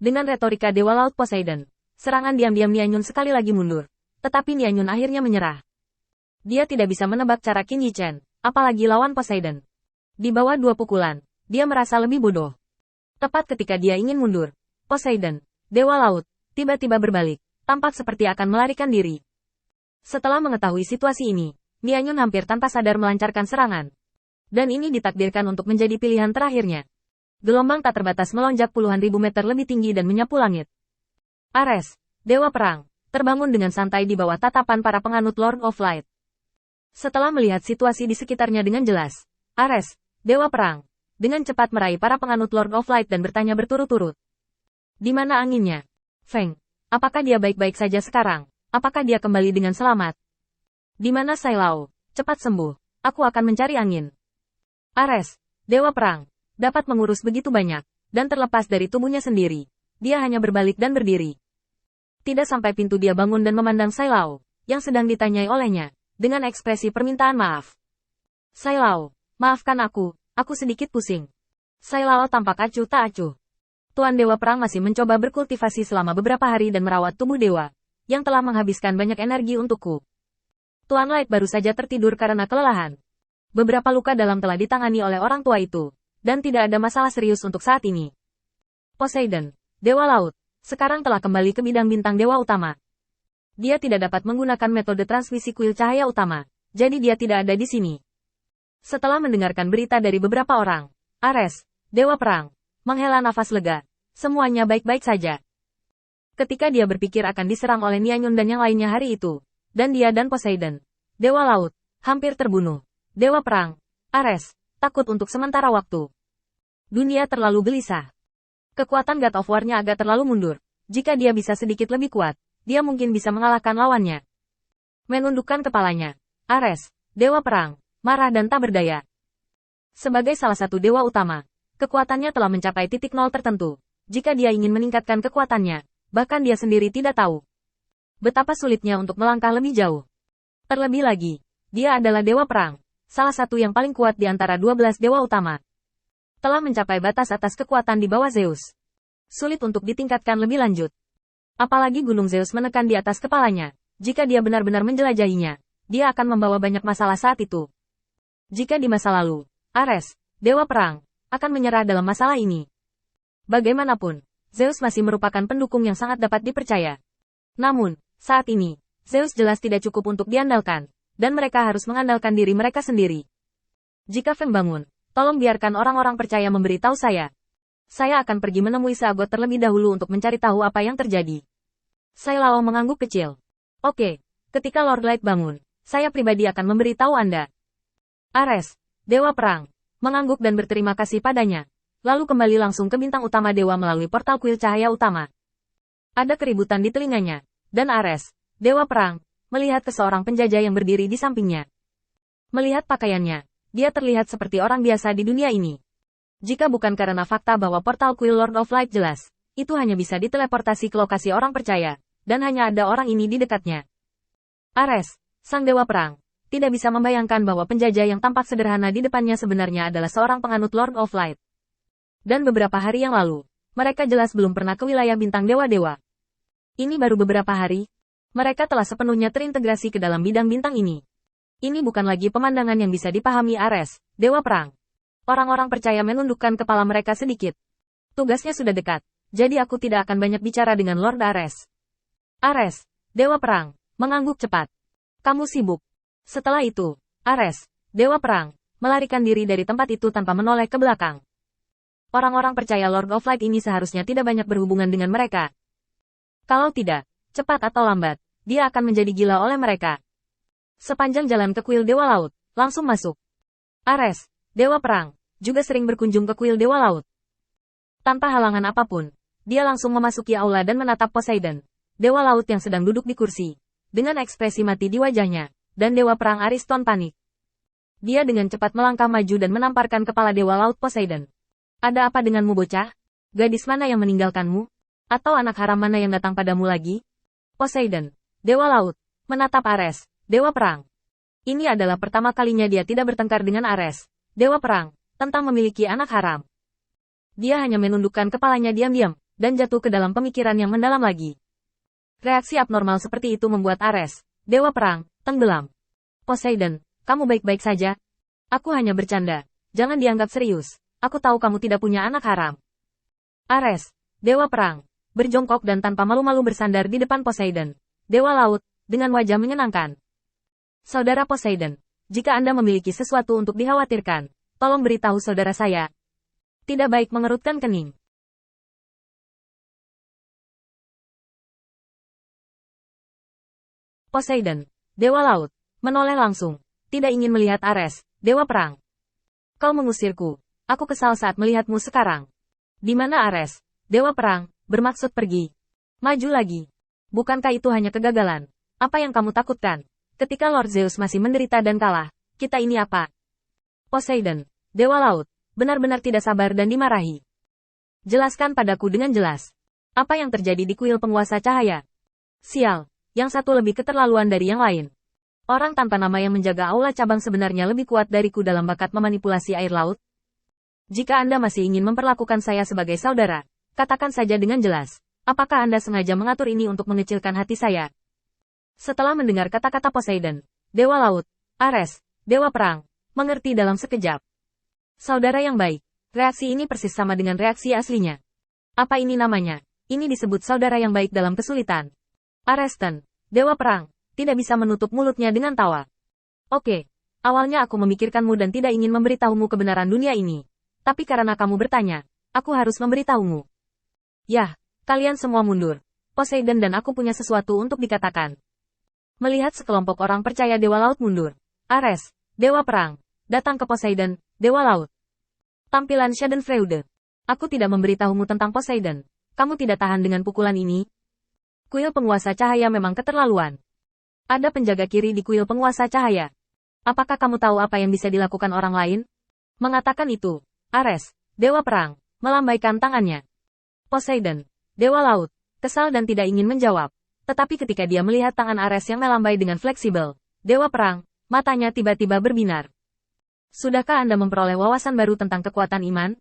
Dengan retorika Dewa Laut Poseidon, serangan diam-diam Nianyun sekali lagi mundur. Tetapi Nianyun akhirnya menyerah. Dia tidak bisa menebak cara Qin Yichen, apalagi lawan Poseidon. Di bawah 2 pukulan, dia merasa lebih bodoh. Tepat ketika dia ingin mundur, Poseidon, Dewa Laut, tiba-tiba berbalik, tampak seperti akan melarikan diri. Setelah mengetahui situasi ini, Nianyun hampir tanpa sadar melancarkan serangan. Dan ini ditakdirkan untuk menjadi pilihan terakhirnya. Gelombang tak terbatas melonjak puluhan ribu meter lebih tinggi dan menyapu langit. Ares, Dewa Perang, terbangun dengan santai di bawah tatapan para penganut Lord of Light. Setelah melihat situasi di sekitarnya dengan jelas, Ares, Dewa Perang, dengan cepat meraih para penganut Lord of Light dan bertanya berturut-turut. Di mana anginnya? Feng, apakah dia baik-baik saja sekarang? Apakah dia kembali dengan selamat? Di mana Sai Lao? Cepat sembuh, aku akan mencari angin. Ares, Dewa Perang, dapat mengurus begitu banyak, dan terlepas dari tubuhnya sendiri, dia hanya berbalik dan berdiri. Tidak sampai pintu dia bangun dan memandang Sai Lao, yang sedang ditanyai olehnya, dengan ekspresi permintaan maaf. Sai Lao, maafkan aku sedikit pusing. Sai Lao tampak acuh tak acuh. Tuan Dewa Perang masih mencoba berkultivasi selama beberapa hari dan merawat tubuh dewa, yang telah menghabiskan banyak energi untukku. Tuan Light baru saja tertidur karena kelelahan. Beberapa luka dalam telah ditangani oleh orang tua itu, dan tidak ada masalah serius untuk saat ini. Poseidon, Dewa Laut, sekarang telah kembali ke bidang bintang Dewa Utama. Dia tidak dapat menggunakan metode transmisi kuil cahaya utama, jadi dia tidak ada di sini. Setelah mendengarkan berita dari beberapa orang, Ares, Dewa Perang, menghela nafas lega, semuanya baik-baik saja. Ketika dia berpikir akan diserang oleh Nianyun dan yang lainnya hari itu, dan dia dan Poseidon, Dewa Laut, hampir terbunuh. Dewa Perang, Ares, takut untuk sementara waktu. Dunia terlalu gelisah. Kekuatan God of War-nya agak terlalu mundur. Jika dia bisa sedikit lebih kuat, dia mungkin bisa mengalahkan lawannya. Menundukkan kepalanya, Ares, Dewa Perang, marah dan tak berdaya. Sebagai salah satu dewa utama, kekuatannya telah mencapai titik nol tertentu. Jika dia ingin meningkatkan kekuatannya, bahkan dia sendiri tidak tahu betapa sulitnya untuk melangkah lebih jauh. Terlebih lagi, dia adalah Dewa Perang, salah satu yang paling kuat di antara 12 dewa utama. Telah mencapai batas atas kekuatan di bawah Zeus. Sulit untuk ditingkatkan lebih lanjut. Apalagi Gunung Zeus menekan di atas kepalanya. Jika dia benar-benar menjelajahinya, dia akan membawa banyak masalah saat itu. Jika di masa lalu, Ares, Dewa Perang, akan menyerah dalam masalah ini. Bagaimanapun, Zeus masih merupakan pendukung yang sangat dapat dipercaya. Namun, saat ini, Zeus jelas tidak cukup untuk diandalkan, dan mereka harus mengandalkan diri mereka sendiri. Jika Feng bangun, tolong biarkan orang-orang percaya memberitahu saya. Saya akan pergi menemui Seagot terlebih dahulu untuk mencari tahu apa yang terjadi. Sai Lao mengangguk kecil. Oke, ketika Lord Light bangun, saya pribadi akan memberitahu Anda. Ares, Dewa Perang, mengangguk dan berterima kasih padanya. Lalu kembali langsung ke bintang utama dewa melalui portal kuil cahaya utama. Ada keributan di telinganya, dan Ares, Dewa Perang, melihat ke seorang penjajah yang berdiri di sampingnya. Melihat pakaiannya, dia terlihat seperti orang biasa di dunia ini. Jika bukan karena fakta bahwa portal kuil Lord of Light jelas, itu hanya bisa diteleportasi ke lokasi orang percaya, dan hanya ada orang ini di dekatnya. Ares, sang Dewa Perang, tidak bisa membayangkan bahwa penjajah yang tampak sederhana di depannya sebenarnya adalah seorang penganut Lord of Light. Dan beberapa hari yang lalu, mereka jelas belum pernah ke wilayah bintang dewa-dewa. Ini baru beberapa hari, mereka telah sepenuhnya terintegrasi ke dalam bidang bintang ini. Ini bukan lagi pemandangan yang bisa dipahami Ares, Dewa Perang. Orang-orang percaya menundukkan kepala mereka sedikit. Tugasnya sudah dekat, jadi aku tidak akan banyak bicara dengan Lord Ares. Ares, Dewa Perang, mengangguk cepat. Kamu sibuk. Setelah itu, Ares, Dewa Perang, melarikan diri dari tempat itu tanpa menoleh ke belakang. Orang-orang percaya Lord of Light ini seharusnya tidak banyak berhubungan dengan mereka. Kalau tidak, cepat atau lambat, dia akan menjadi gila oleh mereka. Sepanjang jalan ke kuil Dewa Laut, langsung masuk. Ares, Dewa Perang, juga sering berkunjung ke kuil Dewa Laut. Tanpa halangan apapun, dia langsung memasuki aula dan menatap Poseidon, Dewa Laut yang sedang duduk di kursi, dengan ekspresi mati di wajahnya, dan Dewa Perang Ariston panik. Dia dengan cepat melangkah maju dan menamparkan kepala Dewa Laut Poseidon. Ada apa denganmu bocah? Gadis mana yang meninggalkanmu? Atau anak haram mana yang datang padamu lagi? Poseidon, Dewa Laut, menatap Ares, Dewa Perang. Ini adalah pertama kalinya dia tidak bertengkar dengan Ares, Dewa Perang, tentang memiliki anak haram. Dia hanya menundukkan kepalanya diam-diam, dan jatuh ke dalam pemikiran yang mendalam lagi. Reaksi abnormal seperti itu membuat Ares, Dewa Perang, tenggelam. Poseidon, kamu baik-baik saja? Aku hanya bercanda. Jangan dianggap serius. Aku tahu kamu tidak punya anak haram. Ares, Dewa Perang, berjongkok dan tanpa malu-malu bersandar di depan Poseidon, Dewa Laut, dengan wajah menyenangkan. Saudara Poseidon, jika Anda memiliki sesuatu untuk dikhawatirkan, tolong beritahu saudara saya. Tidak baik mengerutkan kening. Poseidon, Dewa Laut, menoleh langsung, tidak ingin melihat Ares, Dewa Perang. Kau mengusirku. Aku kesal saat melihatmu sekarang. Di mana Ares, Dewa Perang, bermaksud pergi? Maju lagi. Bukankah itu hanya kegagalan? Apa yang kamu takutkan? Ketika Lord Zeus masih menderita dan kalah, kita ini apa? Poseidon, Dewa Laut, benar-benar tidak sabar dan dimarahi. Jelaskan padaku dengan jelas. Apa yang terjadi di kuil penguasa cahaya? Sial. Yang satu lebih keterlaluan dari yang lain. Orang tanpa nama yang menjaga aula cabang sebenarnya lebih kuat dariku dalam bakat memanipulasi air laut. Jika Anda masih ingin memperlakukan saya sebagai saudara, katakan saja dengan jelas. Apakah Anda sengaja mengatur ini untuk mengecilkan hati saya? Setelah mendengar kata-kata Poseidon, Dewa Laut, Ares, Dewa Perang, mengerti dalam sekejap. Saudara yang baik, reaksi ini persis sama dengan reaksi aslinya. Apa ini namanya? Ini disebut saudara yang baik dalam kesulitan. Areston, Dewa Perang, tidak bisa menutup mulutnya dengan tawa. Oke, awalnya aku memikirkanmu dan tidak ingin memberitahumu kebenaran dunia ini. Tapi karena kamu bertanya, aku harus memberitahumu. Yah, kalian semua mundur. Poseidon dan aku punya sesuatu untuk dikatakan. Melihat sekelompok orang percaya Dewa Laut mundur, Ares, Dewa Perang, datang ke Poseidon, Dewa Laut. Tampilan Schadenfreude. Aku tidak memberitahumu tentang Poseidon. Kamu tidak tahan dengan pukulan ini? Kuil penguasa cahaya memang keterlaluan. Ada penjaga kiri di kuil penguasa cahaya. Apakah kamu tahu apa yang bisa dilakukan orang lain? Mengatakan itu, Ares, Dewa Perang, melambaikan tangannya. Poseidon, Dewa Laut, kesal dan tidak ingin menjawab. Tetapi ketika dia melihat tangan Ares yang melambai dengan fleksibel, Dewa Perang, matanya tiba-tiba berbinar. Sudahkah Anda memperoleh wawasan baru tentang kekuatan iman?